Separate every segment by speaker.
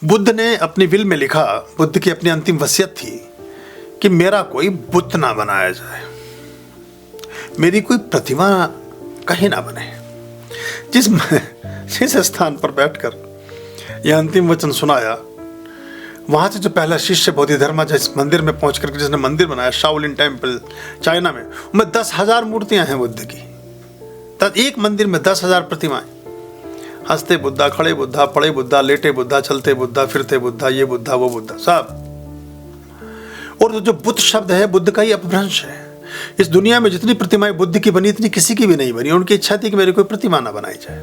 Speaker 1: बुद्ध ने अपनी विल में लिखा, बुद्ध की अपनी अंतिम वसीयत थी कि मेरा कोई बुत ना बनाया जाए, मेरी कोई प्रतिमा कहीं ना बने। जिस स्थान पर बैठकर यह अंतिम वचन सुनाया, वहां से जो पहला शिष्य बोधिधर्मा जिस मंदिर में पहुंच करके जिसने मंदिर बनाया, शाओलिन टेम्पल चाइना में, उनमें 10,000 मूर्तियां हैं बुद्ध की। एक मंदिर में 10,000 प्रतिमाएं, हंसते बुद्धा, खड़े बुद्धा, पड़े बुद्धा, लेटे बुद्धा, चलते बुद्धा, फिरते बुद्धा, ये बुद्धा वो बुद्धा सब। और जो बुद्ध शब्द है, बुद्ध का ही अपभ्रंश है। इस दुनिया में जितनी प्रतिमाएं बुद्ध की बनी, इतनी किसी की भी नहीं बनी। उनकी इच्छा थी कि मेरी कोई प्रतिमा ना बनाई जाए।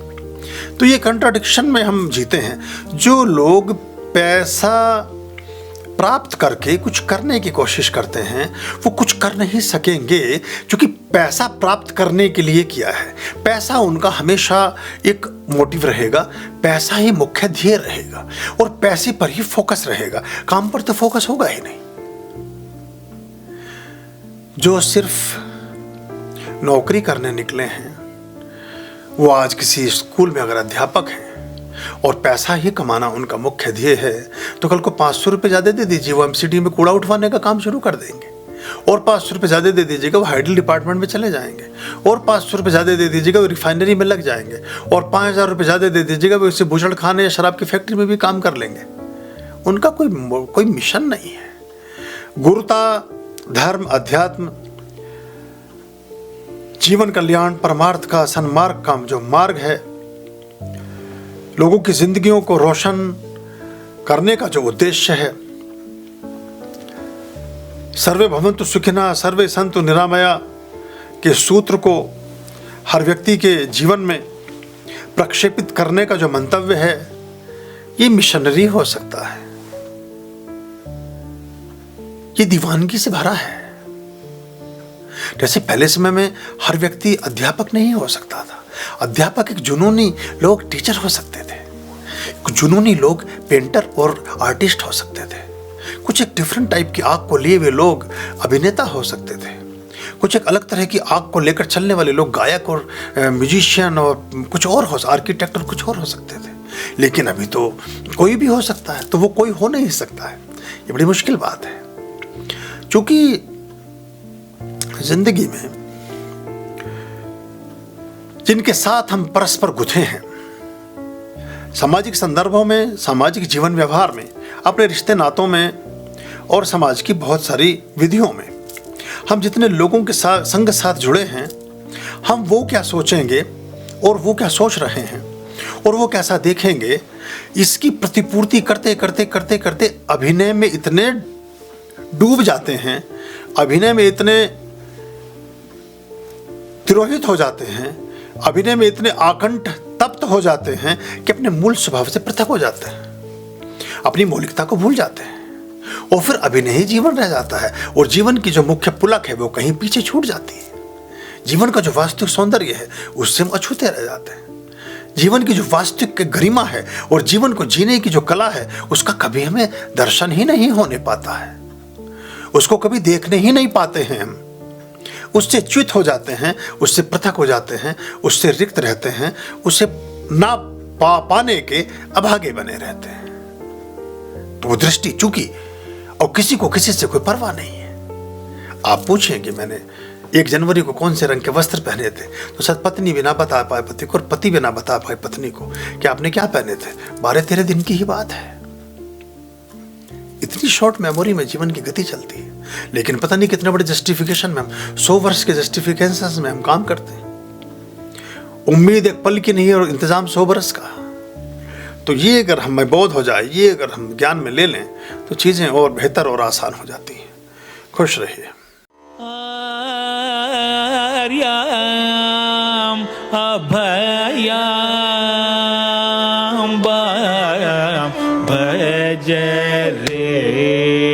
Speaker 1: तो ये कंट्राडिक्शन में हम जीते हैं। जो लोग पैसा प्राप्त करके कुछ करने की कोशिश करते हैं, वो कुछ कर नहीं सकेंगे, क्योंकि पैसा प्राप्त करने के लिए किया है। पैसा उनका हमेशा एक मोटिव रहेगा, पैसा ही मुख्य ध्येय रहेगा और पैसे पर ही फोकस रहेगा, काम पर तो फोकस होगा ही नहीं। जो सिर्फ नौकरी करने निकले हैं, वो आज किसी स्कूल में अगर अध्यापक हैं और पैसा ही कमाना उनका मुख्य ध्येय है, तो कल को 500 रुपये ज़्यादा दे दीजिए, वो एमसीडी में कूड़ा उठवाने का काम शुरू कर देंगे। और 500 रुपये ज़्यादा दे दीजिएगा, वो हाइडल डिपार्टमेंट में चले जाएंगे। और 500 रुपये ज़्यादा दे दीजिएगा, वो रिफाइनरी में लग जाएंगे। और 5,000 रुपये ज़्यादा दे दीजिएगा, वो इसे भूषण खाने या शराब की फैक्ट्री में भी काम कर लेंगे। उनका कोई मिशन नहीं है। गुरुता, धर्म, अध्यात्म, जीवन कल्याण, परमार्थ का, सन्मार्ग का जो मार्ग है, लोगों की जिंदगियों को रोशन करने का जो उद्देश्य है, सर्वे भवन्तु सुखिनः सर्वे सन्तु निरामया के सूत्र को हर व्यक्ति के जीवन में प्रक्षेपित करने का जो मंतव्य है, ये मिशनरी हो सकता है। ये दीवानगी से भरा है। जैसे पहले समय में हर व्यक्ति अध्यापक नहीं हो सकता था। अध्यापक एक जुनूनी लोग टीचर हो सकते थे, जुनूनी लोग पेंटर और आर्टिस्ट हो सकते थे, कुछ एक डिफरेंट टाइप की आँख को लिए हुए लोग अभिनेता हो सकते थे, कुछ एक अलग तरह की आँख को लेकर चलने वाले लोग गायक और म्यूजिशियन और कुछ और हो, आर्किटेक्ट और कुछ और हो सकते थे। लेकिन अभी तो कोई भी हो सकता है, तो वो कोई हो नहीं सकता है। ये बड़ी मुश्किल बात है, क्योंकि जिंदगी में जिनके साथ हम परस्पर गुथे हैं, सामाजिक संदर्भों में, सामाजिक जीवन व्यवहार में, अपने रिश्ते नातों में और समाज की बहुत सारी विधियों में, हम जितने लोगों के साथ संग साथ जुड़े हैं, हम वो क्या सोचेंगे और वो क्या सोच रहे हैं और वो कैसा देखेंगे, इसकी प्रतिपूर्ति करते करते करते करते अभिनय में इतने डूब जाते हैं, अभिनय में इतने तिरोहित हो जाते हैं, अभिनय में इतने आकंठ तप्त हो जाते हैं कि अपने मूल स्वभाव से पृथक हो जाते हैं, अपनी मौलिकता को भूल जाते हैं और फिर अभिनय ही जीवन रह जाता है और जीवन की जो मुख्य पुलक है वो कहीं पीछे छूट जाती है। जीवन का जो वास्तविक सौंदर्य है उससे हम अछूते रह जाते हैं। जीवन की जो वास्तविक गरिमा है और जीवन को जीने की जो कला है, उसका कभी हमें दर्शन ही नहीं होने पाता है, उसको कभी देखने ही नहीं पाते हैं। हम उससे च्युत हो जाते हैं, उससे पृथक हो जाते हैं, उससे रिक्त रहते हैं, उसे ना पाने के अभागे बने रहते हैं। तो वो दृष्टि चूकी और किसी को किसी से कोई परवाह नहीं है। आप पूछें कि मैंने 1 जनवरी को कौन से रंग के वस्त्र पहने थे, तो शायद पत्नी भी ना बता पाए पति को और पति भी ना बता पाए पत्नी को कि आपने क्या पहने थे। 12-13 दिन की ही बात है। इतनी शॉर्ट मेमोरी में जीवन की गति चलती है। लेकिन पता नहीं कितने बड़े जस्टिफिकेशन में हम 100 वर्ष के जस्टिफिकेशन में हम काम करते हैं। उम्मीद एक पल की नहीं है और इंतजाम 100 बरस का। तो ये अगर हमें बोध हो जाए, ये अगर हम ज्ञान में ले लें, तो चीजें और बेहतर और आसान हो जाती हैं। खुश रहिए।
Speaker 2: भज रे